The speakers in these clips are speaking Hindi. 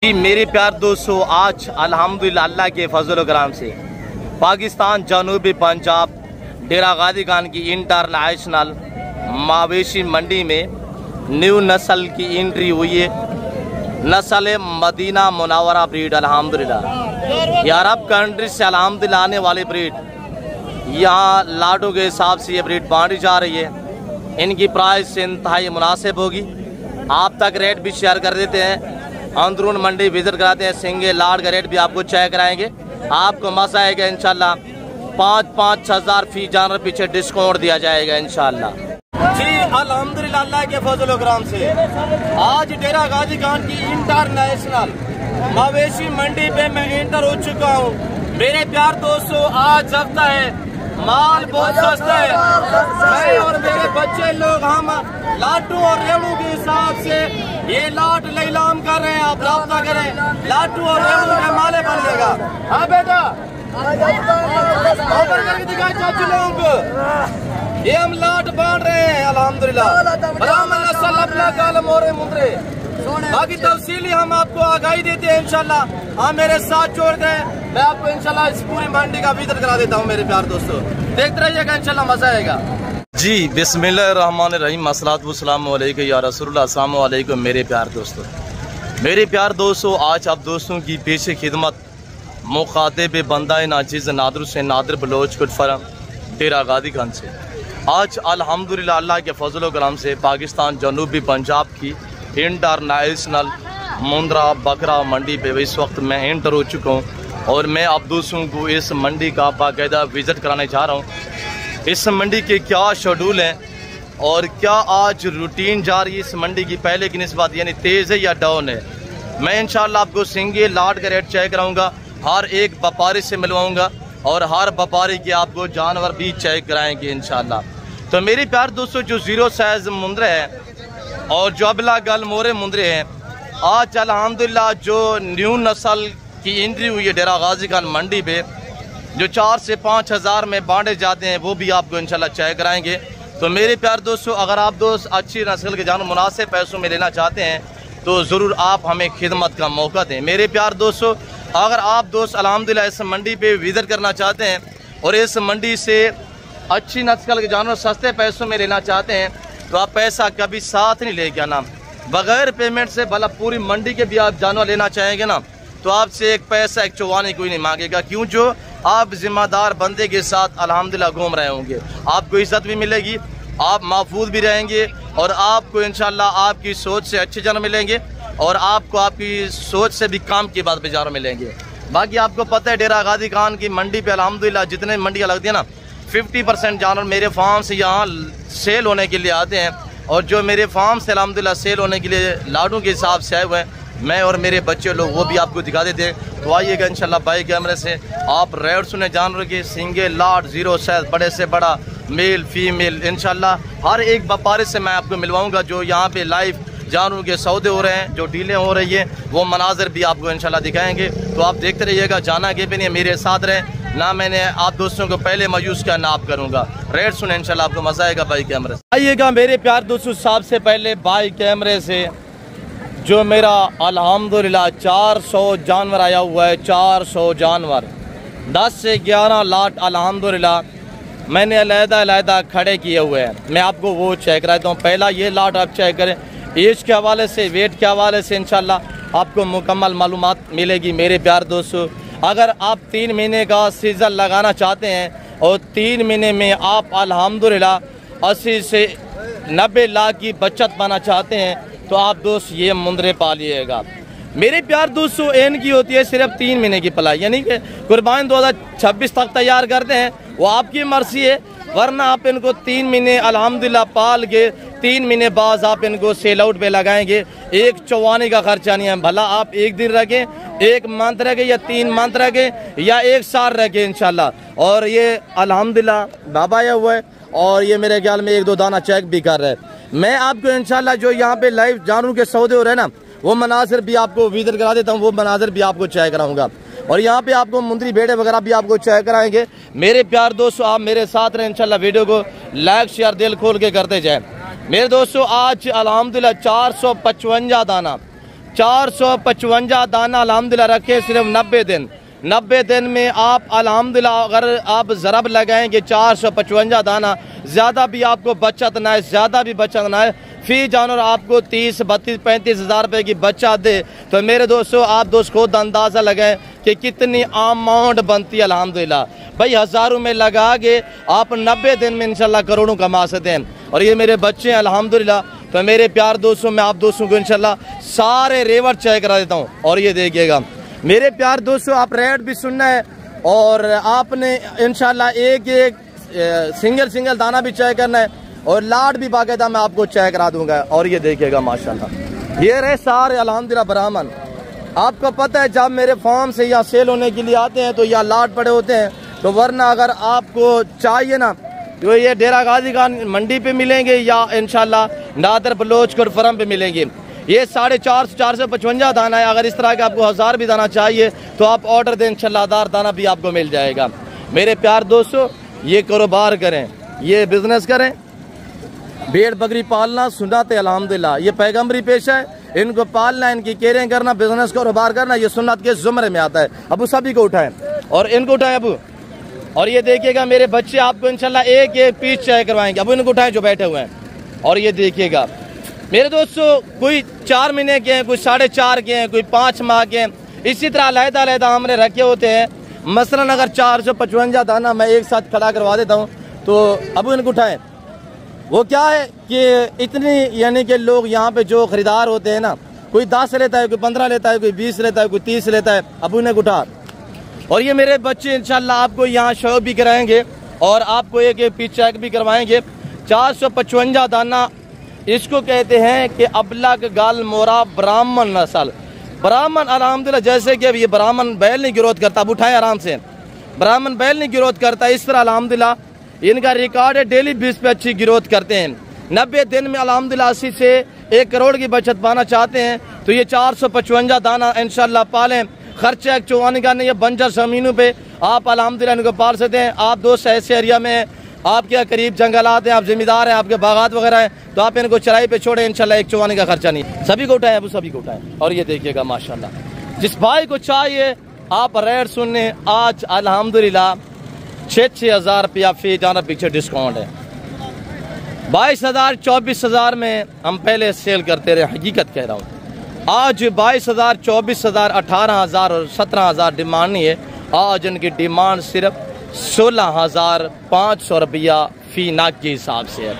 जी मेरे प्यार दोस्तों, आज अल्हम्दुलिल्लाह अल्लाह के फजल कराम से पाकिस्तान जनूबी पंजाब डेरा गाजी खान की इंटरनेशनल मवेशी मंडी में न्यू नस्ल की एंट्री हुई है। नस्ल मदीना मुनव्वरा ब्रीड। अल्हम्दुलिल्लाह ये अरब कंट्री से अल्हम्दुलिल्लाह आने वाली ब्रीड यहाँ लाडों के हिसाब से ये ब्रीड बांटी जा रही है। इनकी प्राइस इंतहाई मुनासिब होगी। आप तक रेट भी शेयर कर देते हैं, अंदरून मंडी विजिट कराते हैं। सिंगे लाड का रेट भी आपको चेक कराएंगे। आपको मजा आएगा इंशाल्लाह। 5-5 हज़ार फी जानवर पीछे डिस्काउंट दिया जाएगा इंशाल्लाह। जी अल्हम्दुलिल्लाह अल्लाह के फजल करम से आज डेरा गाजी खान की इंटरनेशनल मवेशी मंडी पे मैं एंटर हो चुका हूँ। मेरे प्यार दोस्तों, आज हफ्ता है, माल बहुत सस्ता है। मैं और मेरे बच्चे लोग हम लाटू और रेणु के हिसाब से ये लाट नीलाम कर रहे हैं। आप राब्ता करें, लाटू और रेणु का माले बन जाएगा। हाँ बेटा करके दिखाए चाचू लोगों को, ये हम लाट बांध रहे हैं अल्हम्दुलिल्लाह। बाकी तफसीली हम आपको आगाही देते हैं इंशाल्लाह। हाँ मेरे साथ जोड़ दें, मैं आपको इंशाल्लाह इस पूरी मंडी का विजिट करा देता हूँ। मेरे प्यार दोस्तों देखते रहिएगा, इंशाल्लाह मजा आएगा। जी बिस्मिल्लाहिर्रहमानिर्रहीम, अस्सलातु वस्सलामु अलैका या रसूलल्लाह। अस्सलामु अलैकुम मेरे प्यार दोस्तों। मेरे प्यार दोस्तों, आज आप दोस्तों की पेश खिदमत मुखातिब बंदा नाजिज़ नादर से नादर बलोच कुटफरम डेरा गाजी खान से आज अल्हम्दुलिल्लाह अल्लाह के फजल करम से पाकिस्तान जनूबी पंजाब की इंटरनेशनल मुंद्रा बकरा मंडी पे इस वक्त मैं एंटर हो चुका हूँ और मैं आप दोस्तों को इस मंडी का बाकायदा विज़िट कराने जा रहा हूँ। इस मंडी के क्या शेड्यूल हैं और क्या आज रूटीन जा रही है इस मंडी की पहले की निस्बत, यानी तेज़ है या डाउन है। मैं इंशाल्लाह आपको सिंगे लाट का रेट चेक कराऊंगा, हर एक व्यापारी से मिलवाऊंगा और हर व्यापारी के आपको जानवर भी चेक कराएंगे इंशाल्लाह। तो मेरे प्यार दोस्तों, जो जीरो साइज मुंद्रे हैं और जो अबला गल मोरे मुंद्रे हैं, आज अल्हम्दुलिल्लाह जो न्यू नस्ल की एंट्री हुई है डेरा गाजी खान मंडी पे, जो 4 से 5 हज़ार में बांटे जाते हैं, वो भी आपको इंशाल्लाह चेक कराएंगे। तो मेरे प्यार दोस्तों, अगर आप दोस्त अच्छी नस्ल के जानवर मुनासिब पैसों में लेना चाहते हैं तो ज़रूर आप हमें खिदमत का मौका दें। मेरे प्यार दोस्तों, अगर आप दोस्त अल्हम्दुलिल्लाह इस मंडी पे विज़िट करना चाहते हैं और इस मंडी से अच्छी नस्ल के जानवर सस्ते पैसों में लेना चाहते हैं तो आप पैसा कभी साथ नहीं लेके आना। बगैर पेमेंट से भला पूरी मंडी के भी आप जानवर लेना चाहेंगे ना तो आपसे एक पैसा एक चौवानी कोई नहीं मांगेगा, क्यों जो आप जिम्मेदार बंदे के साथ अल्हम्दुलिल्लाह घूम रहे होंगे। आपको इज्जत भी मिलेगी, आप महफूज भी रहेंगे और आपको इंशाल्लाह आपकी सोच से अच्छे जानवर मिलेंगे और आपको आपकी सोच से भी काम की बात पे जानवर मिलेंगे। बाकी आपको पता है डेरा गाजी खान की मंडी पे अल्हम्दुलिल्लाह जितने मंडियाँ लगती है ना, 50% जानवर मेरे फार्म से यहाँ सेल होने के लिए आते हैं और जो मेरे फार्म से अल्हम्दुलिल्लाह सेल होने के लिए लाडों के हिसाब से आए हुए हैं, मैं और मेरे बच्चे लोग वो भी आपको दिखा देते हैं। तो आइएगा इंशाल्लाह बाई कैमरे से आप रेट सुने जानवर के, सिंगे लाड जीरो साइज बड़े से बड़ा मेल फीमेल, इंशाल्लाह हर एक व्यापारी से मैं आपको मिलवाऊँगा जो यहाँ पे लाइव जानवरों के सौदे हो रहे हैं, जो डीलें हो रही है, वो मनाजर भी आपको इंशाल्लाह दिखाएंगे। तो आप देखते रहिएगा, जाना के भी नहीं, मेरे साथ रहें ना। मैंने आप दोस्तों को पहले मायूस किया ना आप करूँगा। रेट सुने इंशाल्लाह आपको मजा आएगा बाई कैमरे से। आइएगा मेरे प्यार दोस्तों, सबसे पहले बाई कैमरे से जो मेरा अल्हम्दुलिल्लाह 400 जानवर आया हुआ है, 400 जानवर 10 से 11 लाट अल्हम्दुलिल्लाह मैंने अलहदा खड़े किए हुए हैं। मैं आपको वो चेक कराता हूँ। पहला ये लाट आप चेक करें, एज के हवाले से, वेट के हवाले से इंशाल्लाह आपको मुकम्मल मालूमात मिलेगी। मेरे प्यार दोस्तों, अगर आप 3 महीने का सीज़न लगाना चाहते हैं और 3 महीने में आप अल्हम्दुलिल्लाह 80 से 90 लाख की बचत पाना चाहते हैं तो आप दोस्त ये मुंद्रे पालिएगा। मेरे प्यार दोस्तों, इनकी होती है सिर्फ 3 महीने की पलाई, यानी कि कुर्बानी 2026 तक तैयार करते हैं, वो आपकी मर्जी है। वरना आप इनको 3 महीने अल्हम्दुलिल्लाह पाल के 3 महीने बाद आप इनको सेल आउट पे लगाएंगे। एक चौवानी का खर्चा नहीं है, भला आप 1 दिन रखें, 1 मंथ रखें या 3 मंथ रखें या 1 साल रखें इंशाल्लाह। और ये अल्हम्दुलिल्लाह बाबा आया हुआ है और ये मेरे ख्याल में 1-2 दाना चेक भी कर रहे हैं। मैं आपको इंशाल्लाह जो यहाँ पे लाइव जानवरों के सौदे हो रहे हैं ना, वो मनाजिर भी आपको विजिट करा देता हूँ, वो मनाजिर भी आपको चेक कराऊंगा और यहाँ पे आपको मुंदरी भेड़े वगैरह भी आपको चेक कराएंगे। मेरे प्यार दोस्तों, आप मेरे साथ रहें इंशाल्लाह। वीडियो को लाइक शेयर दिल खोल के करते जाएं। मेरे दोस्तों, आज अल्हम्दुलिल्लाह 455 दाना 455 दाना अल्हम्दुलिल्लाह रखे सिर्फ 90 दिन। 90 दिन में आप अल्हम्दुलिल्लाह अगर आप ज़रब लगाएंगे 455 दाना, ज़्यादा भी आपको बचत ना है, ज़्यादा भी बचत ना है, फी जानवर आपको 30, 32, 35 हज़ार रुपये की बचत दे, तो मेरे दोस्तों आप दोस्त खुद अंदाज़ा लगाएं कि कितनी अमाउंट बनती है अल्हम्दुलिल्लाह। भाई हज़ारों में लगा के आप 90 दिन में इंशाल्लाह करोड़ों कमा सकते हैं। और ये मेरे बच्चे हैं अल्हम्दुलिल्लाह। तो मेरे प्यार दोस्तों, मैं आप दोस्तों को इंशाल्लाह सारे रेवट चेक करा देता हूँ। और ये देखिएगा मेरे प्यार दोस्तों, आप रेट भी सुनना है और आपने इंशाल्लाह एक एक सिंगल दाना भी चेक करना है और लाट भी बाकायदा मैं आपको चेक करा दूंगा। और ये देखिएगा माशाल्लाह, ये रहे सारे अल्हम्दुलिल्लाह ब्राह्मण। आपको पता है जब मेरे फार्म से यहाँ सेल होने के लिए आते हैं तो यहाँ लाट पड़े होते हैं, तो वरना अगर आपको चाहिए ना तो ये डेरा गाजी खान मंडी पे मिलेंगे या इंशाल्लाह नादर बलोच कोट फरम पे मिलेंगे। ये 450 455 दाना है। अगर इस तरह के आपको 1000 भी दाना चाहिए तो आप ऑर्डर दें, इंशाल्लाह दाना भी आपको मिल जाएगा। मेरे प्यार दोस्तों, ये कारोबार करें, ये बिजनेस करें, भेड़ बकरी पालना सुन्नत है अल्हम्दुलिल्लाह। ये पैगम्बरी पेशा है, इनको पालना, इनकी केयरिंग करना, बिजनेस कारोबार करना, ये सुन्नत के जुमरे में आता है। अबू सभी को उठाएं और इनको उठाएं अबू। और ये देखिएगा मेरे बच्चे आपको इंशाल्लाह एक एक पीस चेक करवाएंगे। अबू इनको उठाएं जो बैठे हुए हैं। और ये देखिएगा मेरे दोस्तों, कोई 4 महीने के हैं, कोई 4.5 के हैं, कोई 5 माह के हैं, इसी तरह अलग-अलग हमने रखे होते हैं। मसलन अगर 455 दाना मैं एक साथ खड़ा करवा देता हूँ तो अबू इनको उठाएं। वो क्या है कि इतनी यानी कि लोग यहाँ पे जो खरीदार होते हैं ना, कोई 10 लेता है, कोई 15 लेता है, कोई 20 लेता है, कोई 30 लेता है। अबू ने उठा। और ये मेरे बच्चे इंशाल्लाह आपको यहाँ शो भी कराएंगे और आपको एक एक पीस चेक भी करवाएंगे। 455 दाना इसको कहते हैं कि अबलग गाल मोरा ब्राह्मण नस्ल। ब्राह्मण अल्हम्दुलिल्लाह, जैसे कि अब ये ब्राह्मण बैल नहीं गिरोध करता, अब उठाएं आराम से, ब्राह्मण बैल नहीं गिरोध करता, इस तरह अल्हम्दुलिल्लाह इनका रिकॉर्ड है, डेली बेस पे अच्छी गिरोथ करते हैं। 90 दिन में अल्हम्दुलिल्लाह 80 से 1 करोड़ की बचत पाना चाहते हैं तो ये 455 दाना इंशाल्लाह पालें। खर्चा एक चौवानी का नहीं है, बंजर जमीनों पे आप अल्हम्दुलिल्लाह इनको पाल सकते हैं। आप दोस्त ऐसे एरिया में आपके करीब जंगलात हैं, आप जिम्मेदार हैं, आपके बागात वगैरह हैं, तो आप इनको चराई पे छोड़े, इंशाल्लाह एक चौवानी का खर्चा नहीं। सभी को उठाएं अबू, सभी को उठाएं। और ये देखिएगा माशाल्लाह, जिस भाई को चाहिए आप रेट सुनने, आज अल्हम्दुलिल्लाह 6-6 हज़ार रुपया फी जाना पीछे डिस्काउंट है। 22,000 24,000 में हम पहले सेल करते रहे, हकीकत कह रहा हूँ। आज 22,000 24,000 18,000 और 17,000 डिमांड नहीं है। आज इनकी डिमांड सिर्फ 16,500 रुपया फी नाक के हिसाब से है।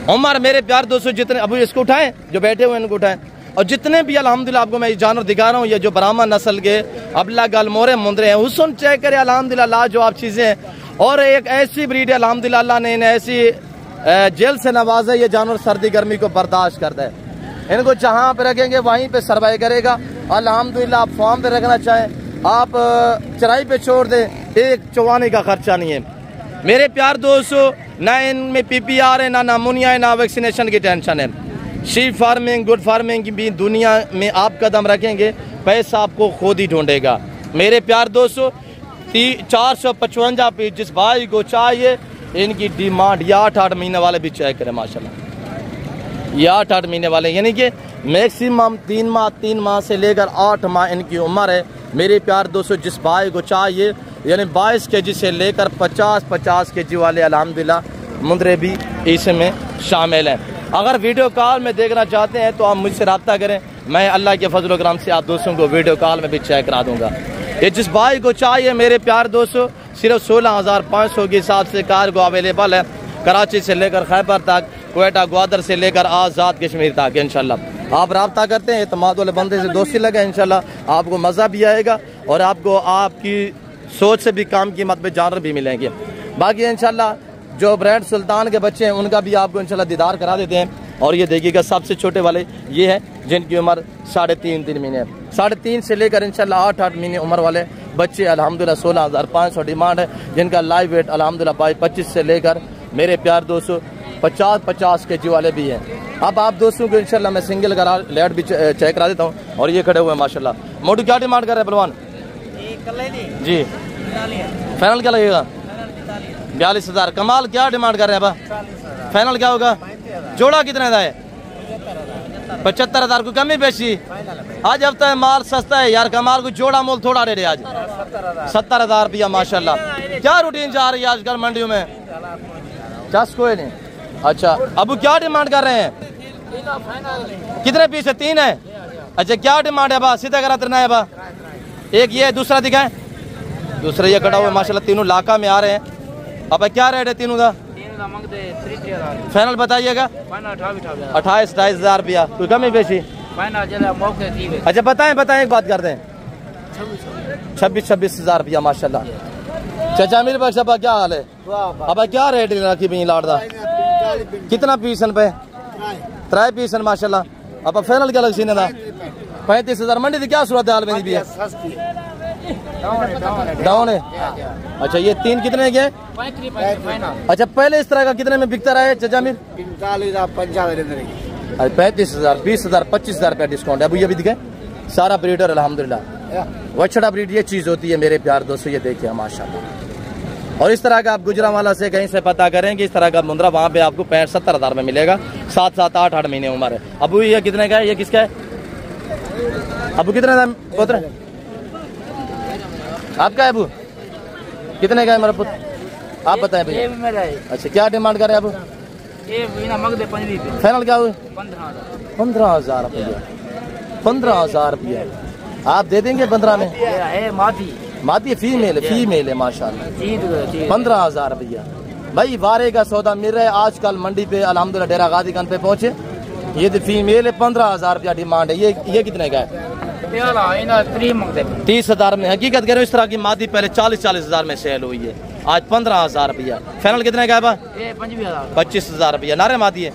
उमर मेरे प्यार दोस्तों, जितने अभी इसको उठाएं जो बैठे हुए इनको उठाएं, और जितने भी अल्हम्दुलिल्लाह आपको मैं जानवर दिखा रहा हूँ, ये जो ब्राह्मण नस्ल के अबला गलमोरे मुंदरे हैं, हुस्न चेक करे अल्हम्दुलिल्लाह, लाजवाब चीजें हैं। और एक ऐसी ब्रीड है अल्हम्दुलिल्लाह, अल्लाह ने इन्हें ऐसी जेल से नवाजा, ये जानवर सर्दी गर्मी को बर्दाश्त करता है। इनको जहाँ पे रखेंगे वहीं पे सर्वाइव करेगा अल्हम्दुलिल्लाह। आप फार्म पे रखना चाहें, आप चराई पे छोड़ दें, एक चौवानी का खर्चा नहीं है। मेरे प्यार दोस्तों, ना इनमें PPR है, ना नमूनिया है, ना वैक्सीनेशन की टेंशन है। शीप फार्मिंग, गुड फार्मिंग की भी दुनिया में आप कदम रखेंगे, पैसा आपको खुद ही ढूंढेगा। मेरे प्यार दोस्तों, 455 पीस जिस भाई को चाहिए, इनकी डिमांड, ये 8-8 महीने वाले भी चेक करें माशाल्लाह, ये 8-8 महीने वाले, यानी कि मैक्सिमम 3 माह से लेकर 8 माह इनकी उम्र है। मेरे प्यार दोस्तों, जिस भाई को चाहिए, यानी 22 kg से लेकर 50 kg वाले अल्हम्दुलिल्लाह मुंदरे भी इसमें शामिल हैं। अगर वीडियो कॉल में देखना चाहते हैं तो आप मुझसे रब्ता करें, मैं अल्लाह के फजल करम से आप दोस्तों को वीडियो कॉल में भी चेक करा दूंगा। ये जिस भाई को चाहिए मेरे प्यार दोस्तों, सिर्फ 16,500 के हिसाब से कार्गो अवेलेबल है, कराची से लेकर खैबर तक, क्वेटा ग्वादर से लेकर आज़ाद कश्मीर तक। इंशाल्लाह आप रब्ता करते हैं, एतमाद वाले बंदे से दोस्ती लगे, इंशाल्लाह आपको मज़ा भी आएगा और आपको आपकी सोच से भी कम कीमत पे जानवर भी मिलेंगे। बाकी इंशाल्लाह जो ब्रांड सुल्तान के बच्चे हैं उनका भी आपको इंशाल्लाह दीदार करा देते हैं। और ये देखिएगा सबसे छोटे वाले ये हैं जिनकी उम्र 3.5 महीने है। 3.5 से लेकर इंशाल्लाह 8-8 महीने उम्र वाले बच्चे अल्हम्दुलिल्लाह 16,500 डिमांड है, जिनका लाइव वेट अल्हम्दुलिल्लाह 25 से लेकर मेरे प्यार दोस्तों 50 kg वाले भी हैं। अब आप दोस्तों को इंशाल्लाह मैं सिंगल करा लेट भी चेक करा देता हूँ। और ये खड़े हुए हैं माशाल्लाह। मोटू क्या डिमांड कर रहे हैं पहलवान जी? फाइनल क्या लगेगा? 42,000। कमाल क्या डिमांड कर रहे हैं? फाइनल क्या होगा? जोड़ा कितने का है? 75,000 को कमी बेची। आज हफ्ता है माल सस्ता है यार, कमाल को जोड़ा मोल थोड़ा दे रहे आज 70,000 रुपया माशाल्लाह। क्या रूटीन जा रही है आजकल मंडियों में? चस कोई नहीं। अच्छा अबू क्या डिमांड कर रहे हैं? कितने पीस है? 3 है। अच्छा क्या डिमांड है बा? सीधा करा तेना है बा। एक ये दूसरा दिखाएं, दूसरा ये कटा हुआ माशाल्लाह, तीनों लाका में आ रहे हैं। अब क्या रेट है तीनों का? फाइनल बताइएगा। 28-28,000 रुपया। कोई कमी बेची? अच्छा बताएं एक बात करते हैं। 26,000 रुपया माशाल्लाह। चाचा मेरे पास अब क्या हाल है? अब क्या रेट रखी भी लाड़ा? कितना पीसन पे? 3 पीसन माशाल्लाह। अब फाइनल क्या लग सीने था? 35,000। मंडी थी क्या सूरत हाल में भी है? डाउन है। अच्छा ये 3 कितने के? अच्छा पहले इस तरह का कितने में बिकता रहा है चाचा मीर? 35,000, 20,000, 25,000 रुपया डिस्काउंट है। अब ये भी दिखे सारा ब्रीडर अल्हम्दुलिल्लाह। वछड़ा ब्रीड ये चीज होती है मेरे प्यार दोस्तों, ये देखिए माशाल्लाह। और इस तरह का आप गुजरांवाला से कहीं से पता करेंगे, इस तरह का मुंद्रा वहाँ पे आपको 65-70,000 में मिलेगा। 7-7, 8-8 महीने उम्र है। अबू ये कितने का है? ये किसका है? अबू कितने का पुत्र? आपका है अबू? कितने का है मेरा पुत्र? आप बताएं भैया। अच्छा क्या डिमांड कर रहे हैं अबू? फाइनल क्या हुई? 15,000 रुपया। 15,000 रुपया आप दे देंगे 15 में? मादी फीमेल है माशाल्लाह। 15,000 रुपया भाई वारे का सौदा मिल रहा है आजकल मंडी पे अल्हम्दुलिल्लाह। डेरा गाजी खान पे पहुंचे, ये तो फीमेल है। 15,000 रुपया डिमांड है। ये कितने का है? 30,000 में। हकीकत कह रहे हो इस तरह की मादी पहले 40-40,000 में सेल हुई है, आज 15,000 रुपया। फाइनल कितने का है? 25,000 रुपया। नारे मादी है?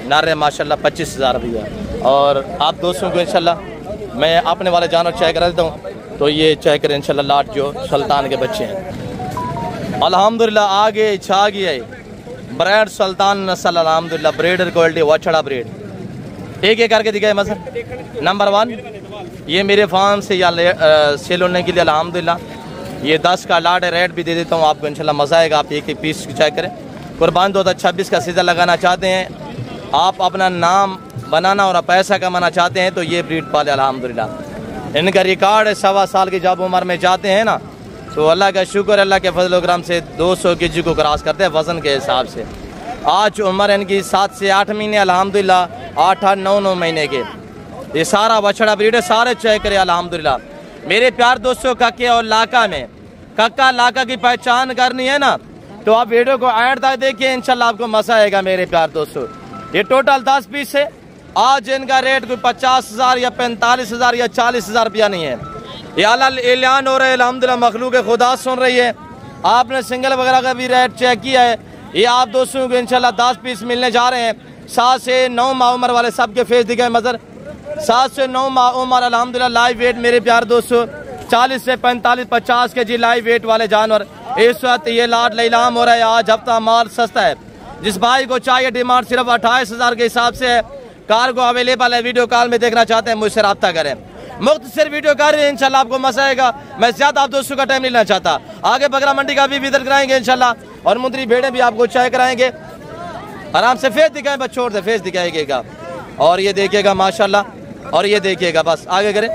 नारे माशाल्लाह 25,000 रुपया। और आप दोस्तों को इंशाल्लाह मैं अपने वाले जानवर चेक करा देता हूँ। तो ये चेक करें इंशाल्लाह लाट जो सुल्तान के बच्चे हैं अल्हम्दुलिल्लाह आगे छा गया है। ब्रेड सुल्तान नस्ल अल्हम्दुलिल्लाह, ब्रीडर क्वालिटी वछड़ा ब्रीड। एक करके दिखाए मसर। नंबर 1 ये मेरे फार्म से या सेल होने के लिए अल्हम्दुलिल्लाह ये 10 का लाट है। रेट भी दे देता हूँ आपको इंशाल्लाह, मजा आएगा। आप एक पीस चेक करें। कुर्बान 2026 का सीजन लगाना चाहते हैं आप, अपना नाम बनाना और पैसा कमाना चाहते हैं तो ये ब्रीड पाले अल्हम्दुलिल्लाह। इनका रिकॉर्ड है 1.25 साल की जब उम्र में जाते हैं ना, तो अल्लाह का शुक्र, अल्लाह के फजल करम से 200 केजी को क्रॉस करते हैं वजन के हिसाब से। आज उम्र इनकी 7 से 8 महीने अल्हम्दुलिल्लाह, 8-8, 9-9 महीने के। ये सारा बछड़ा ब्रीड है, सारे चेक करे अल्हम्दुलिल्लाह। मेरे प्यार दोस्तों कक्के और लाका में, कक्का लाका की पहचान करनी है ना तो आप वीडियो को एंड तक देखिए, इंशाल्लाह आपको मजा आएगा मेरे प्यार दोस्तों। ये टोटल 10 पीस है। आज इनका रेट कोई 50,000 या 45,000 या 40,000 रुपया नहीं है। ये ऐलान हो रहा है अल्हम्दुलिल्लाह, मखलूक खुदा सुन रही है। आपने सिंगल वगैरह का भी रेट चेक किया है। ये आप दोस्तों को इंशाल्लाह 10 पीस मिलने जा रहे हैं। 7 से 9 माह उम्र वाले सबके फेस दिखाए मजर। 7 से 9 माह उम्र अल्हम्दुलिल्लाह। लाइव वेट मेरे प्यार दोस्तों 40 से 45-50 के जी लाइव वेट वाले जानवर इस वक्त ये लाट लीलाम हो रहा है। आज हफ्ता माल सस्ता है। जिस भाई को चाहिए डिमांड सिर्फ 28,000 के हिसाब से है। कार्गो अवेलेबल है, वीडियो कॉल में देखना चाहते हैं मुझसे रब्ता करें। मुख्तसर वीडियो कर रहे हैं इंशाल्लाह, आपको मजा आएगा। मैं ज्यादा आप दोस्तों का टाइम नहीं लेना चाहता। आगे बकरा मंडी का भी विजिट कराएंगे इंशाल्लाह, और मुंदरी भेड़े भी आपको चाय कराएंगे। आराम से फेस दिखाएं, बस छोड़ दे, फेस दिखाएगा। और ये देखिएगा माशाल्लाह, और ये देखिएगा, बस आगे करें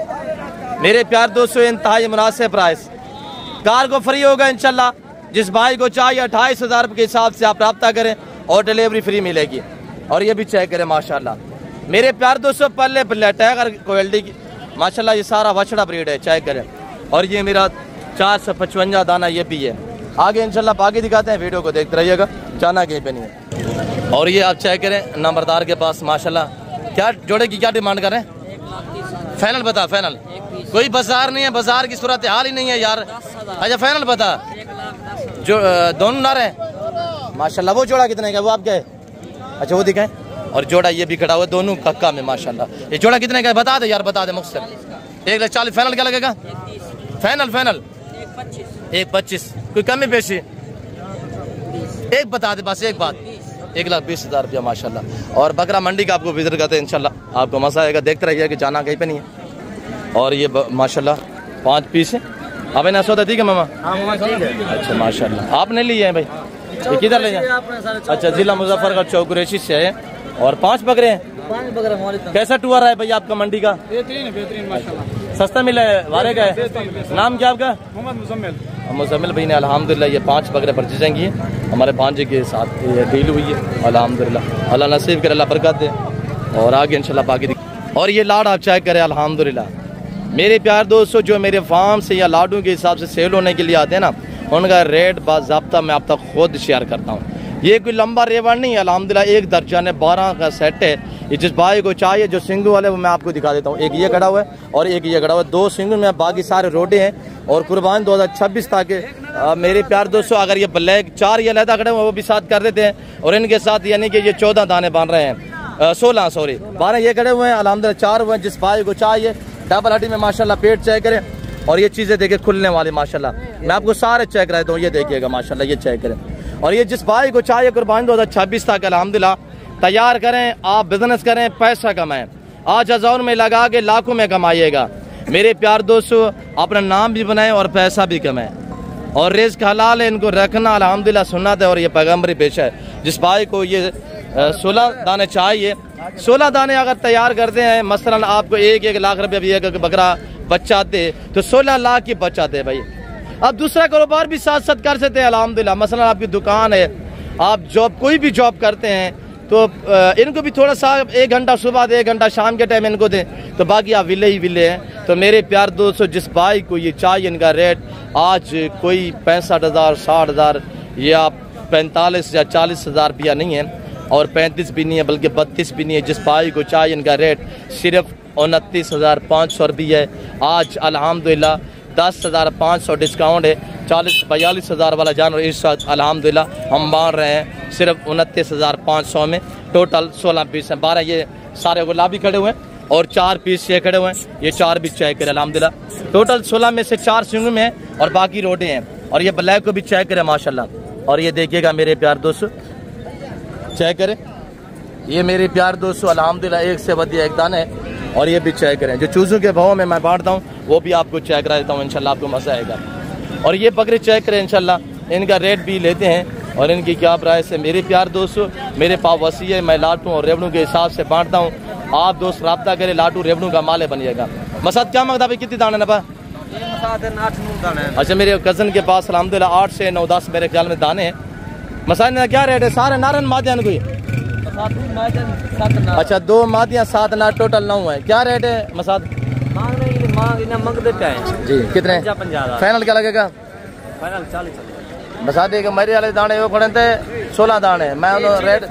मेरे प्यार दोस्तों। इंतहाई मुनासिब प्राइस, कार्गो फ्री होगा इंशाल्लाह। जिस भाई को चाहिए 28,000 के हिसाब से आप रब्ता करें और डिलीवरी फ्री मिलेगी। और ये भी चेक करें माशाल्लाह मेरे प्यार दोस्तों, पल्ले पल्ले टैगर क्वालिटी की माशाल्लाह। ये सारा वछड़ा ब्रीड है, चेक करें। और ये मेरा 455 दाना ये भी है। आगे इंशाल्लाह आगे दिखाते हैं, वीडियो को देखते रहिएगा, जाना कहीं पे नहीं है। और ये आप चेक करें नंबरदार के पास माशाल्लाह। क्या जोड़े की क्या डिमांड करें? फाइनल बता, फाइनल। कोई बाजार नहीं है, बाजार की सूरत हाल ही नहीं है यार। अच्छा फाइनल बता। जो दोनों ना रहे माशाल्लाह। वो जोड़ा कितने का? वो आप गए? अच्छा वो दिखाएं। और जोड़ा ये भी खड़ा हुआ है दोनों कक्का में माशाल्लाह। ये जोड़ा कितने का है? बता दे यार, बता दे मुख्तर। 1,40,000। फाइनल क्या लगेगा? फाइनल 1,25,000। कोई कमी पेशी? एक बता दे बस, एक बात। 1,20,000 रुपया माशाल्लाह। और बकरा मंडी का आपको विजिट करते हैं इंशाल्लाह, आपको मजा आएगा। देखते रहिए कि जाना कहीं पे नहीं है। और ये माशाल्लाह 5 पीस है। अब इन्हें सौदा ठीक है मामा? अच्छा माशाल्लाह। आपने लिए हैं भाई? ये किधर ले जाए? अच्छा जिला मुजफ्फरगढ़ चौक कुरैशी से है। और 5 बकरे हैं। 5 बकरे। कैसा टूर रहा है भाई आपका मंडी का? बेहतरीन माशाल्लाह। सस्ता मिला है वारे का है। नाम क्या आपका? मोहम्मद मुजम्मिल भाई ने अल्हम्दुलिल्लाह ये 5 बकरे परचेजिंग की है। हमारे भांजे के साथ ये डील हुई है अल्हम्दुलिल्लाह। अल्लाह नसीब करे, अल्लाह बरकत दे और आगे इंशाल्लाह बाकी। और ये लाड आप चेक करें अल्हम्दुलिल्लाह। मेरे प्यार दोस्तों, जो मेरे फार्म से या लाडू के हिसाब से सेल होने के लिए आते हैं ना, उनका रेट बाज़ाब्ता मैं आप तक खुद शेयर करता हूँ। ये कोई लंबा रेवाड़ नहीं है अल्हम्दुलिल्लाह। 1 दर्जन है, 12 का सेट है। ये जिस भाई को चाहिए जो सिंगू वाले वो मैं आपको दिखा देता हूँ। एक ये खड़ा हुआ है और एक ये खड़ा हुआ है, 2 सिंगू में, बाकी सारे रोडे हैं। और कुर्बान 2026 तक मेरे प्यार दोस्तों, अगर ये ब्लैक 4 ये लहदा खड़े हुए वो भी साथ कर देते हैं। और इनके साथ यानी कि ये 14 दाने बन रहे हैं, 16 सॉरी 12 ये खड़े हुए हैं अल्हम्दुलिल्लाह। 4 हुए हैं। जिस भाई को चाहिए डबल हड्डी में माशाल्लाह पेट चेक करें। और ये चीज़ें देखिए खुलने वाली माशाल्लाह। मैं आपको सारे चेक कराता हूँ, ये देखिएगा माशाल्लाह, ये चेक करें। और ये जिस भाई को चाहिए कुर्बान 2026 तक अल्हम्दुलिल्लाह तैयार करें, आप बिजनेस करें, पैसा कमाएं। आज हज़ारों में लगा के लाखों में कमाइएगा मेरे प्यार दोस्तों। अपना नाम भी बनाएं और पैसा भी कमाएं। और रिज़्क़ हलाल है, इनको रखना अल्हम्दुलिल्लाह सुन्नत है और ये पैगम्बरी पेशा है। जिस भाई को ये 16 दाने चाहिए, 16 दाने अगर तैयार करते हैं, मसलन आपको 1-1 लाख रुपये भी एक बकरा बच्चा दे तो 16 लाख की बच्चा दे भाई। अब दूसरा कारोबार भी साथ साथ कर सकते हैं अल्हम्दुलिल्लाह। मसलन आपकी दुकान है, आप जॉब कोई भी जॉब करते हैं तो इनको भी थोड़ा सा 1 घंटा सुबह दे, 1 घंटा शाम के टाइम इनको दें, तो बाकी आप विले ही विले हैं। तो मेरे प्यार दोस्तों, जिस भाई को ये चाहिए, इनका रेट आज कोई 65,000 60,000 या 45 या 40,000 रुपया नहीं है और 35 भी नहीं है, बल्कि 32 भी नहीं है। जिस भाई को चाहिए इनका रेट सिर्फ 29,500 रुपये है। आज अल्हम्दुलिल्लाह 10,500 डिस्काउंट है। 40-42,000 वाला जानवर इस वक्त अल्हम्दुलिल्लाह हम बांध रहे हैं सिर्फ 29,500 में। टोटल 16 पीस हैं। 12 ये सारे गुलाबी खड़े हुए हैं और 4 पीस ये खड़े हुए हैं। ये 4 भी चेक करें अल्हम्दुलिल्लाह। टोटल 16 में से 4 सिंगू में है और बाकी रोडे हैं। और ये ब्लैक को भी चेक करें माशाल्लाह। और ये देखिएगा मेरे प्यार दोस्तों, चेक करें, ये मेरे प्यार दोस्तों अल्हम्दुलिल्लाह एक से बढ़िया एक दाना है। और ये भी चेक करें, जो चूज़ों के भाव में मैं बांटता हूँ वो भी आपको चेक करा देता हूँ, इंशाल्लाह आपको मज़ा आएगा। और ये बकरे चेक करें इंशाल्लाह, इनका रेट भी लेते हैं और इनकी क्या प्राइस है। मेरे प्यार दोस्तों, मेरे पास वसी है, मैं लाटू और रेवड़ू के हिसाब से बांटता हूँ। आप दोस्त रब्ता करें, लाटू रेवड़ू का माले बनिएगा। मसाद क्या मांगता भाई, कितनी दाने नफा? 8-9 दाने। अच्छा, मेरे कज़न के पास अल्हम्दुलिल्लाह 8 से 9-10 मेरे ख्याल में दाने हैं। मसाद क्या रेट है? सारे नारन मादियान कोई? अच्छा, 2 मादियाँ 7 नार, टोटल 9 है। क्या रेट है मसाद? मांगते क्या है जी, कितने? 50,000। फाइनल क्या लगेगा? फाइनल 40। बता देगा मेरे वाले दाने वो खड़े थे 16 दाने, मैं रेट।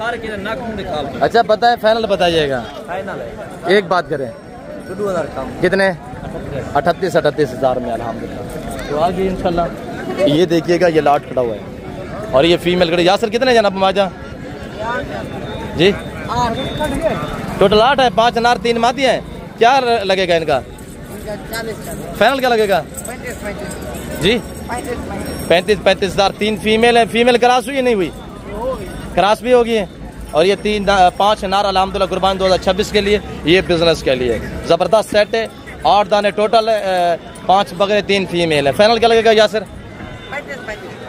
अच्छा, पता है, फाइनल बताइएगा। फाइनल है, एक बात करें, 2,000 कम। कितने? 38,000 में अल्हम्दुलिल्लाह। तो आगे इंशाल्लाह ये देखिएगा, ये लाट खड़ा हुआ है और ये फीमेल खड़ी। यासर कितने जनाब माजा जी? टोटल 8 है, 5 नार 3 मादियाँ हैं। क्या लगेगा इनका? फाइनल क्या लगेगा जी? 35,000। 3 फीमेल है। फीमेल क्रॉस हुई नहीं हुई? क्रॉस भी होगी है। और ये 5 नार अल्हम्दुलिल्लाह कुर्बान 2026 के लिए, ये बिजनेस के लिए जबरदस्त सेट है। 8 दाने टोटल है, 5 बकरे 3 फीमेल है। फाइनल क्या लगेगा यासर?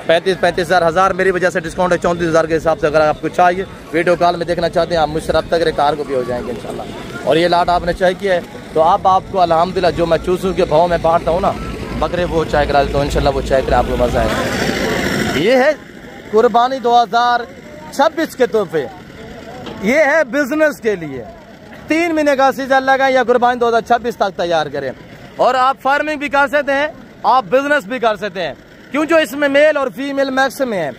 35,000 मेरी वजह से डिस्काउंट है 34,000 के हिसाब से। अगर आपको चाहिए, वीडियो कॉल में देखना चाहते हैं, आप मुझसे रब्ता करें, कार को भी हो जाएंगे इंशाल्लाह। और ये लाट आपने चाय किया है तो आपको अल्हम्दुलिल्लाह जो मैं चूसू के भाव में बांटता हूँ ना बकरे, वो चाय करा देता हूँ इंशाल्लाह। वो चाय करें, आपको मजा आएगा। ये है कुर्बानी 2026 के तोहफे, ये है बिजनेस के लिए। 3 महीने का सीजन लगा या कुर्बानी 2026 तक तैयार करें। और आप फार्मिंग भी कर सकते हैं, आप बिजनेस भी कर सकते हैं, क्यों जो इसमें मेल और फीमेल मैक्स में है।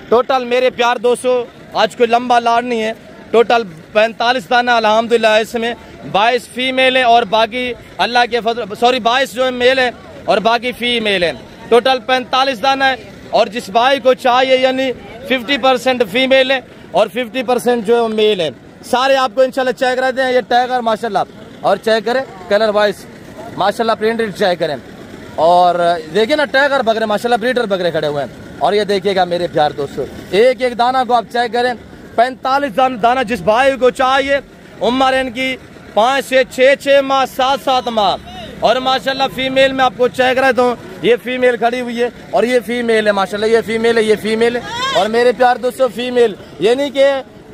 टोटल मेरे प्यार दोस्तों, आज कोई लंबा लाड नहीं है। टोटल 45 दाना अल्हम्दुलिल्लाह, इसमें 22 फीमेल है और बाकी अल्लाह के फजल, सॉरी 22 जो है मेल है और बाकी फीमेल है। टोटल 45 दाना है। और जिस भाई को चाहिए यानी 50% फीमेल है और 50% जो है मेल है। सारे आपको इंशाल्लाह चेक रहते हैं। ये टाइगर माशाल्लाह, और चेक करें कलर वाइज माशाल्लाह, प्रिंटेड चेक करें। और देखिए ना, टाइगर बकरे माशाल्लाह, ब्रीडर बकरे खड़े हुए हैं। और ये देखिएगा मेरे प्यार दोस्तों, एक एक दाना को आप चेक करें। 45 दाना जिस भाई को चाहिए। उम्र इनकी 5 से 6 माह, 7 माह। और माशाल्लाह फीमेल में आपको चेक रहता हूँ, ये फीमेल खड़ी हुई है और ये फीमेल है माशाल्लाह, ये फीमेल है, ये फीमेल है। और मेरे प्यार दोस्तों फीमेल यानी कि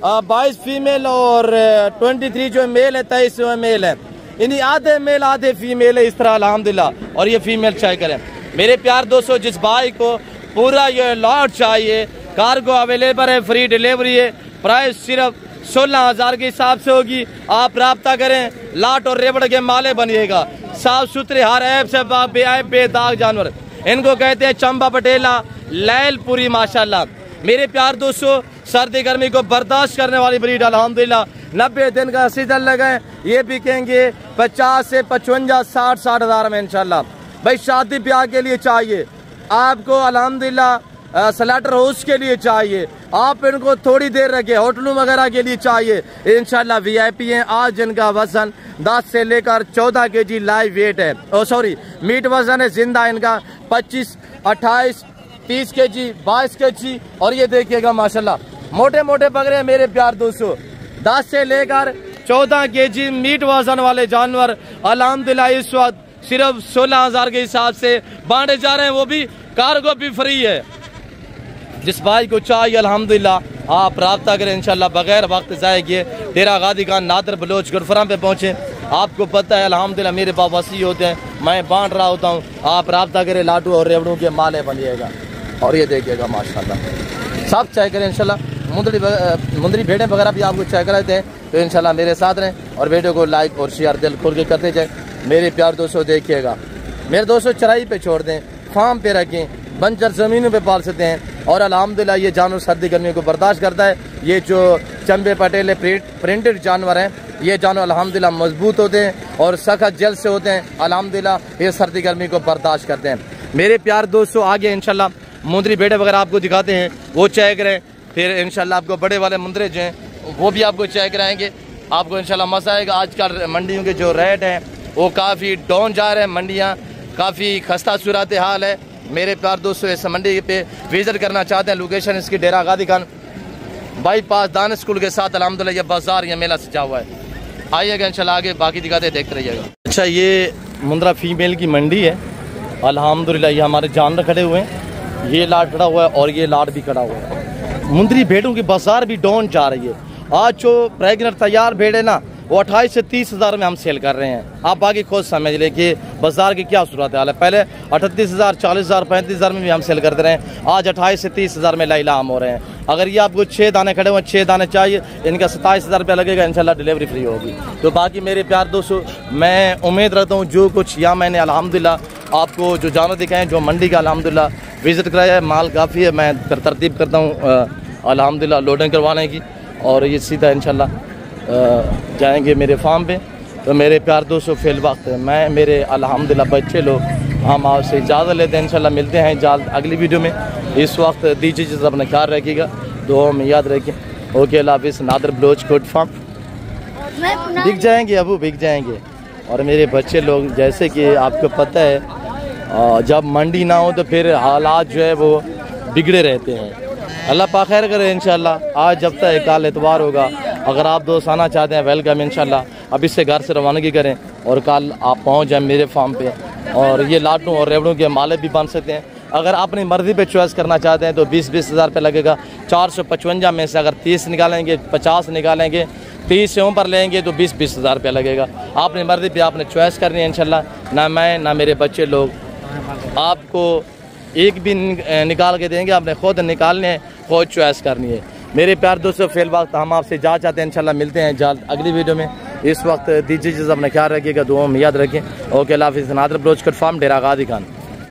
22 फीमेल और 23 जो मेल है, 23 मेल है। इन्हीं आधे मेल आधे फीमेल है इस तरह अल्हम्दुलिल्लाह। और ये फीमेल चेक करें मेरे प्यार दोस्तों, जिस भाई को पूरा ये लॉट चाहिए, कार्गो अवेलेबल है, फ्री डिलीवरी है, प्राइस सिर्फ 16,000 के हिसाब से होगी। आप राब्ता करें, लाट और रेवड़ के माले बनिएगा, साफ सुथरे हर ऐप से बेदाग जानवर। इनको कहते हैं चंबा पटेला लैलपुरी माशाल्लाह। मेरे प्यार दोस्तों, सर्दी गर्मी को बर्दाश्त करने वाली ब्रीड अल्हम्दुलिल्लाह। 90 दिन का सीजन लगाए, ये बिकेंगे 50 से 55 60 हज़ार में इंशाल्लाह। भाई शादी ब्याह के लिए चाहिए आपको, अल्हम्दुलिल्लाह स्लैटर हाउस के लिए चाहिए, आप इनको थोड़ी देर रखे, होटलों वगैरह के लिए चाहिए इंशाल्लाह। VIP हैं। आज जिनका वजन 10 से लेकर 14 kg लाइव वेट है, मीट वजन है जिंदा इनका 25, 28, 30 kg, 22 kg। और ये देखिएगा माशाल्लाह मोटे मोटे बकरे हैं मेरे प्यार दोस्तों, 10 से लेकर 14 kg मीट वजन वाले जानवर अल्हम्दुलिल्लाह इस वक्त सिर्फ 16,000 के हिसाब से बांटे जा रहे हैं, वो भी कार्गो भी फ्री है। जिस भाई को चाहिए अल्हम्दुलिल्लाह आप राब्ता करें इंशाल्लाह, बगैर वक्त ज़ाय किए डेरा गादी खान नादर बलोच गुरफराम पे पहुँचे। आपको पता है अल्हम्दुलिल्लाह मेरे पास वसी होते हैं, मैं बांट रहा होता हूँ, आप राब्ता करें, लाटू और रेवड़ों के माले बनिएगा। और ये देखिएगा माशाल्लाह सब चाय करें इंशाल्लाह। मुंदरी भेड़ें वगैरह भी आपको चाय कराते हैं, तो इंशाल्लाह मेरे साथ रहें और वीडियो को लाइक और शेयर दिल खोल के करते जाए। मेरे प्यार दोस्तों देखिएगा, मेरे दोस्तों चराई पे छोड़ दें, फार्म पे रखें, बंजर ज़मीनों पे पाल सकते हैं। और अल्हम्दुलिल्लाह ये जानवर सर्दी गर्मी को बर्दाश्त करता है। ये जो चंबे पटेले प्रिंटेड जानवर हैं, ये जानवर अल्हम्दुलिल्लाह मजबूत होते हैं और सख्त जल्द से होते हैं। अल्हम्दुलिल्लाह ये सर्दी गर्मी को बर्दाश्त करते हैं। मेरे प्यार दोस्तों आगे इंशाल्लाह मुंदरी भेड़े वगैरह आपको दिखाते हैं, वो चेक करें। फिर इंशाल्लाह आपको बड़े वाले मुंदरे जो हैं वो भी आपको चेक कराएंगे, आपको इंशाल्लाह मज़ा आएगा। आजकल मंडियों के जो रेट हैं वो काफ़ी डाउन जा रहे हैं, मंडियाँ काफ़ी खस्ता सूरत हाल है। मेरे प्यार दोस्तों इस मंडी पे विजिट करना चाहते हैं, लोकेशन इसकी डेरा गादी खान बाईपास दानिश स्कूल के साथ अल्हम्दुलिल्लाह ये बाजार या मेला सजा हुआ है। आइएगा इंशाल्लाह आगे बाकी दिखाते देखते रहिएगा। अच्छा ये मुंद्रा फीमेल की मंडी है अल्हम्दुलिल्लाह। ये हमारे जानवर खड़े हुए हैं, ये लाट खड़ा हुआ है और ये लाट भी खड़ा हुआ है। मुंदरी भेड़ों की बाजार भी डाउन जा रही है। आज जो प्रेगनेंट तैयार भेड़ है ना वो 28 से 30 हज़ार में हम सेल कर रहे हैं। आप आगे खुद समझ लें कि बाजार की क्या सूरत हाल है। पहले 38,000, 40,000, 35,000 में भी हम सेल करते रहे, आज 28 से 30 हज़ार में लाइलाम हो रहे हैं। अगर ये आपको 6 दाने खड़े हुए, 6 दाने चाहिए, इनका 27,000 रुपया लगेगा, इंशाल्लाह डिलीवरी फ्री होगी। तो बाकी मेरे प्यार दोस्तों मैं उम्मीद रखता हूँ जो कुछ यहाँ मैंने अल्हम्दुलिल्लाह आपको जो जानवर दिखाएँ, जो मंडी का अल्हम्दुलिल्लाह विज़िट कराया है, माल काफ़ी है। मैं तरतीब करता हूँ अल्हम्दुलिल्लाह लोडिंग करवाने की, और ये सीधा इंशाल्लाह जाएंगे मेरे फार्म पे। तो मेरे प्यार दोस्तों फिल वक्त मैं मेरे अल्हम्दुलिल्लाह बच्चे लोग हम आपसे इजाज़त लेते हैं, इंशाल्लाह मिलते हैं जल्द अगली वीडियो में। इस वक्त दीजिए चीज़ अपना ख्याल रखिएगा, दुआ में याद रखें। ओके अल्लाह हाफ़िज़। नादर बलोच कोट फार्म बिक जाएंगे अबू, बिक जाएंगे। और मेरे बच्चे लोग जैसे कि आपको पता है जब मंडी ना हो तो फिर हालात जो है वो बिगड़े रहते हैं। अल्लाह पाक खैर करे इंशाल्लाह। आज जब तक कल एतवार होगा, अगर आप दोस्त आना चाहते हैं वेलकम इंशाल्लाह। अभी से घर से रवानगी करें और कल आप पहुंच जाएं मेरे फार्म पे। और ये लाटों और रेवड़ों के माले भी बन सकते हैं। अगर अपनी मर्ज़ी पे चॉइस करना चाहते हैं तो 20-20 हज़ार रुपये लगेगा। 455 में से अगर 30 निकालेंगे, 50 निकालेंगे, 30 से ऊपर लेंगे तो 20-20 हज़ार रुपया लगेगा। अपनी मर्ज़ी पे आपने चॉइस करनी है इंशाल्लाह। ना मैं ना मेरे बच्चे लोग आपको एक भी निकाल के देंगे, आपने खुद निकालने हैं, खुद चॉइस करनी है। मेरे प्यार दोस्तों फिल वक्त हम आपसे जा चाहते हैं, इंशाल्लाह मिलते हैं जल्द अगली वीडियो में। इस वक्त दीजिए चीज़ अपना ख्याल रखिएगा, दुआ में याद रखें। ओके अल्लाह हाफ़िज़। नादर बलोच कोट फार्म डेरा गादी खान।